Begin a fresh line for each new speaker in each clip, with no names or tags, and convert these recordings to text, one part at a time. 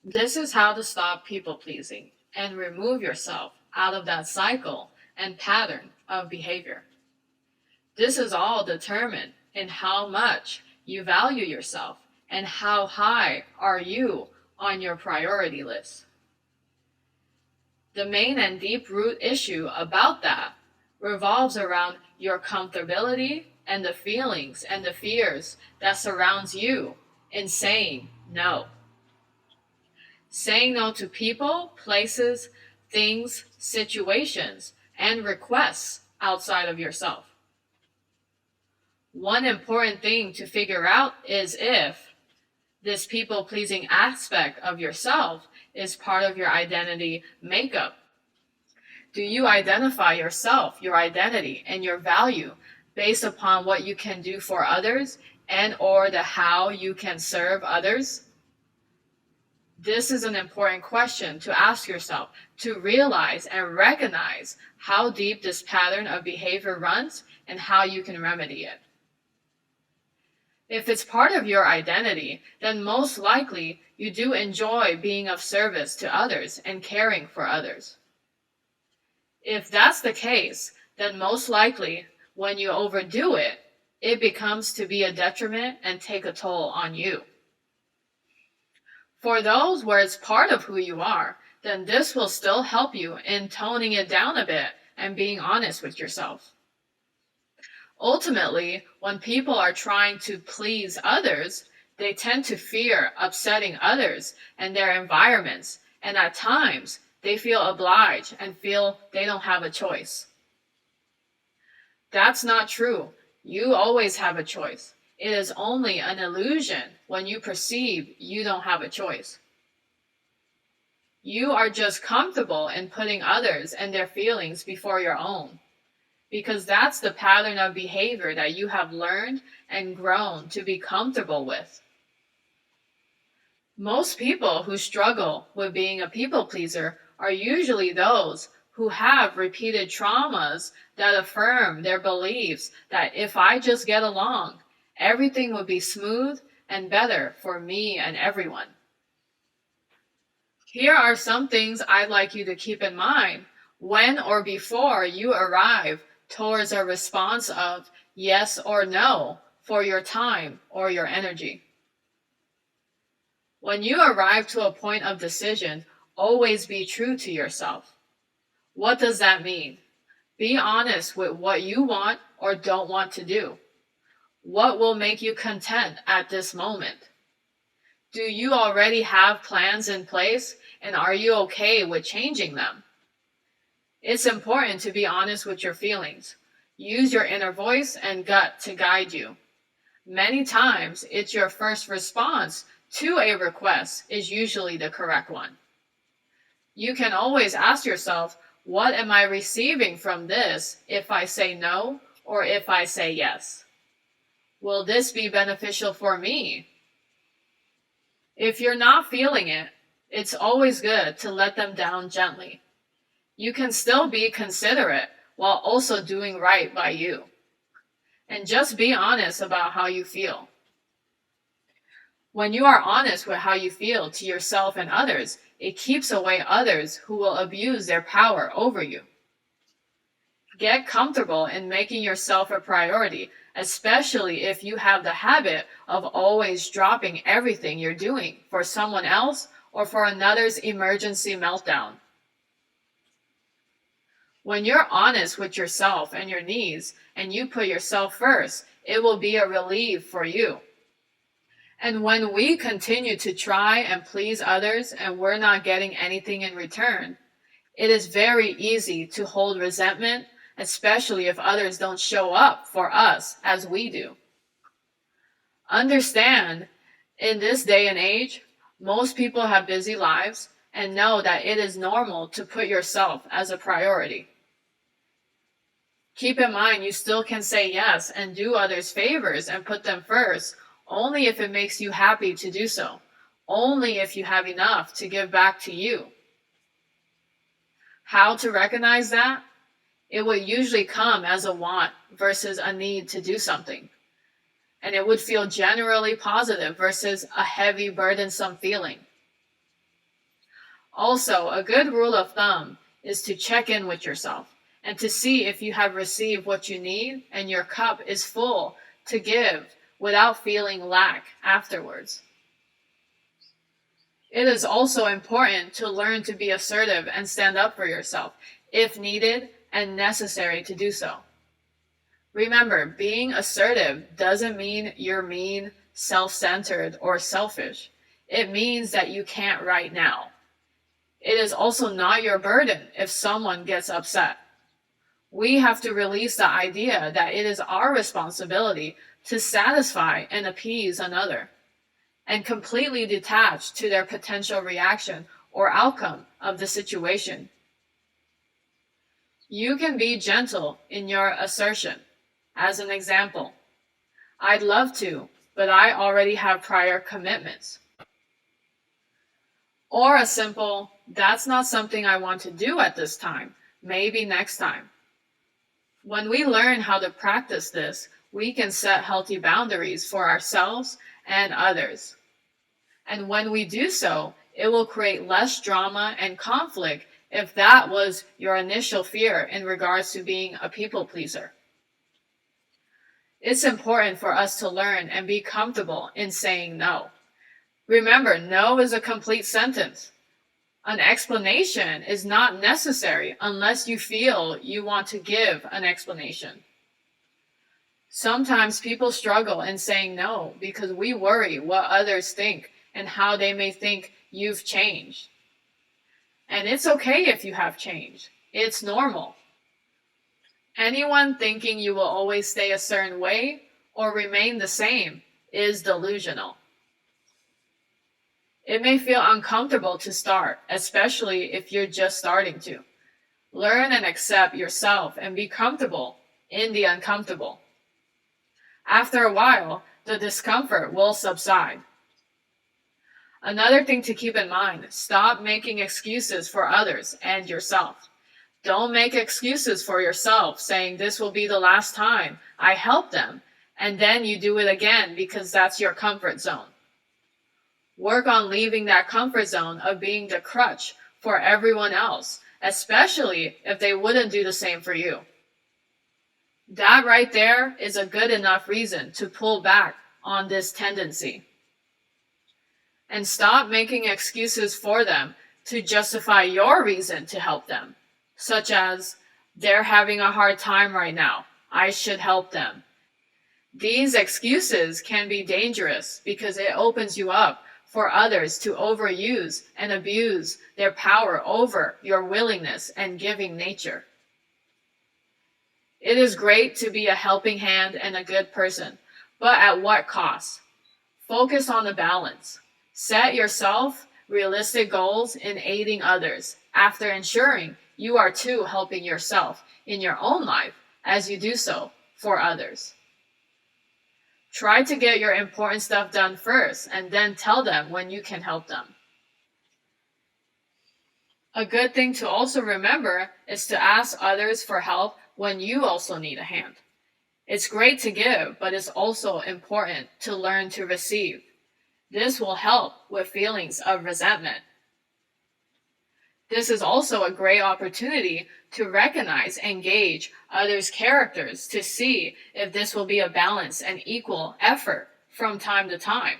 This is how to stop people pleasing and remove yourself out of that cycle and pattern of behavior. This is all determined in how much you value yourself and how high are you on your priority list. The main and deep root issue about that revolves around your comfortability and the feelings and the fears that surrounds you in saying no. Saying no to people, places, things, situations, and requests outside of yourself. One important thing to figure out is if this people-pleasing aspect of yourself is part of your identity makeup. Do you identify yourself, your identity, and your value based upon what you can do for others and or the how you can serve others? This is an important question to ask yourself to realize and recognize how deep this pattern of behavior runs and how you can remedy it. If it's part of your identity, then most likely you do enjoy being of service to others and caring for others. If that's the case, then most likely when you overdo it, it becomes to be a detriment and take a toll on you. For those where it's part of who you are, then this will still help you in toning it down a bit and being honest with yourself. Ultimately, when people are trying to please others, they tend to fear upsetting others and their environments, and at times they feel obliged and feel they don't have a choice. That's not true. You always have a choice. It is only an illusion when you perceive you don't have a choice. You are just comfortable in putting others and their feelings before your own, because that's the pattern of behavior that you have learned and grown to be comfortable with. Most people who struggle with being a people pleaser are usually those who have repeated traumas that affirm their beliefs that if I just get along, everything would be smooth and better for me and everyone. Here are some things I'd like you to keep in mind when or before you arrive towards a response of yes or no for your time or your energy. When you arrive to a point of decision, always be true to yourself. What does that mean? Be honest with what you want or don't want to do. What will make you content at this moment? Do you already have plans in place, and are you okay with changing them? It's important to be honest with your feelings. Use your inner voice and gut to guide you. Many times, it's your first response to a request is usually the correct one. You can always ask yourself, what am I receiving from this if I say no or if I say yes? Will this be beneficial for me? If you're not feeling it, it's always good to let them down gently. You can still be considerate while also doing right by you. And just be honest about how you feel. When you are honest with how you feel to yourself and others, it keeps away others who will abuse their power over you. Get comfortable in making yourself a priority, especially if you have the habit of always dropping everything you're doing for someone else or for another's emergency meltdown. When you're honest with yourself and your needs and you put yourself first, it will be a relief for you. And when we continue to try and please others and we're not getting anything in return, it is very easy to hold resentment, especially if others don't show up for us as we do. Understand, in this day and age, most people have busy lives and know that it is normal to put yourself as a priority. Keep in mind, you still can say yes and do others favors and put them first only if it makes you happy to do so, only if you have enough to give back to you. How to recognize that? It will usually come as a want versus a need to do something. And it would feel generally positive versus a heavy, burdensome feeling. Also, a good rule of thumb is to check in with yourself and to see if you have received what you need and your cup is full to give without feeling lack afterwards. It is also important to learn to be assertive and stand up for yourself if needed and necessary to do so. Remember, being assertive doesn't mean you're mean, self-centered, or selfish. It means that you can't right now. It is also not your burden if someone gets upset. We have to release the idea that it is our responsibility to satisfy and appease another, and completely detach to their potential reaction or outcome of the situation. You can be gentle in your assertion. As an example, I'd love to, but I already have prior commitments. Or a simple, that's not something I want to do at this time, maybe next time. When we learn how to practice this, we can set healthy boundaries for ourselves and others. And when we do so, it will create less drama and conflict if that was your initial fear in regards to being a people pleaser. It's important for us to learn and be comfortable in saying no. Remember, no is a complete sentence. An explanation is not necessary unless you feel you want to give an explanation. Sometimes people struggle in saying no because we worry what others think and how they may think you've changed. And it's okay if you have changed. It's normal. Anyone thinking you will always stay a certain way or remain the same is delusional. It may feel uncomfortable to start, especially if you're just starting to. Learn and accept yourself and be comfortable in the uncomfortable. After a while, the discomfort will subside. Another thing to keep in mind, stop making excuses for others and yourself. Don't make excuses for yourself saying this will be the last time I help them, and then you do it again because that's your comfort zone. Work on leaving that comfort zone of being the crutch for everyone else, especially if they wouldn't do the same for you. That right there is a good enough reason to pull back on this tendency. And stop making excuses for them to justify your reason to help them, such as, they're having a hard time right now, I should help them. These excuses can be dangerous because it opens you up for others to overuse and abuse their power over your willingness and giving nature. It is great to be a helping hand and a good person, but at what cost? Focus on the balance. Set yourself realistic goals in aiding others after ensuring you are too helping yourself in your own life as you do so for others. Try to get your important stuff done first and then tell them when you can help them. A good thing to also remember is to ask others for help when you also need a hand. It's great to give, but it's also important to learn to receive. This will help with feelings of resentment. This is also a great opportunity to recognize and gauge others' characters to see if this will be a balanced and equal effort from time to time.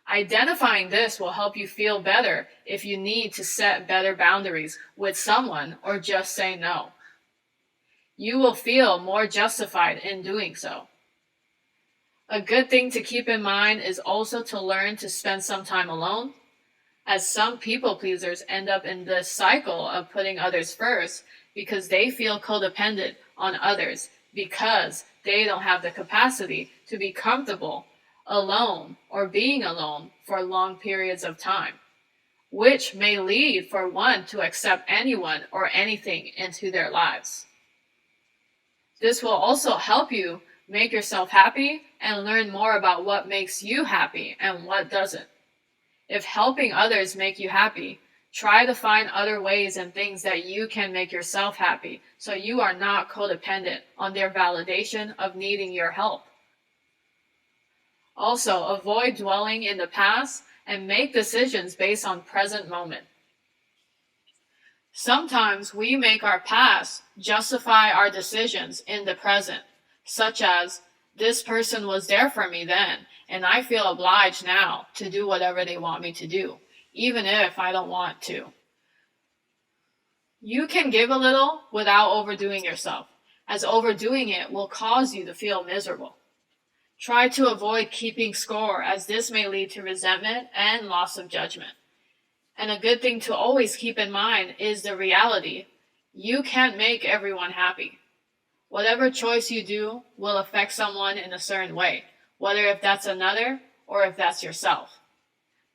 Identifying this will help you feel better if you need to set better boundaries with someone or just say no. You will feel more justified in doing so. A good thing to keep in mind is also to learn to spend some time alone, as some people pleasers end up in this cycle of putting others first because they feel codependent on others because they don't have the capacity to be comfortable alone or being alone for long periods of time, which may lead for one to accept anyone or anything into their lives. This will also help you make yourself happy and learn more about what makes you happy and what doesn't. If helping others make you happy, try to find other ways and things that you can make yourself happy so you are not codependent on their validation of needing your help. Also, avoid dwelling in the past and make decisions based on present moment. Sometimes we make our past justify our decisions in the present, such as, this person was there for me then, and I feel obliged now to do whatever they want me to do, even if I don't want to. You can give a little without overdoing yourself, as overdoing it will cause you to feel miserable. Try to avoid keeping score, as this may lead to resentment and loss of judgment. And a good thing to always keep in mind is the reality: you can't make everyone happy. Whatever choice you do will affect someone in a certain way, whether if that's another or if that's yourself.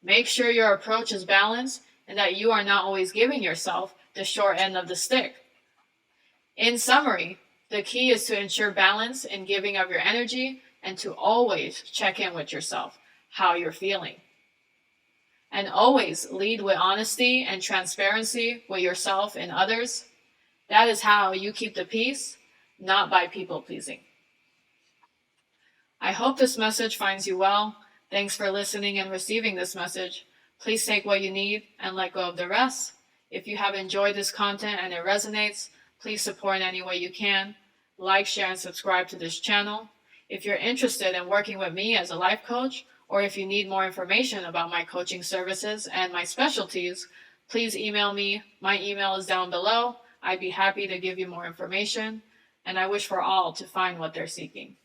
Make sure your approach is balanced and that you are not always giving yourself the short end of the stick. In summary, the key is to ensure balance in giving of your energy and to always check in with yourself, how you're feeling. And always lead with honesty and transparency with yourself and others. That is how you keep the peace, not by people pleasing. I hope this message finds you well. Thanks for listening and receiving this message. Please take what you need and let go of the rest. If you have enjoyed this content and it resonates, please support in any way you can. Like, share, and subscribe to this channel. If you're interested in working with me as a life coach, or if you need more information about my coaching services and my specialties, please email me. My email is down below. I'd be happy to give you more information, and I wish for all to find what they're seeking.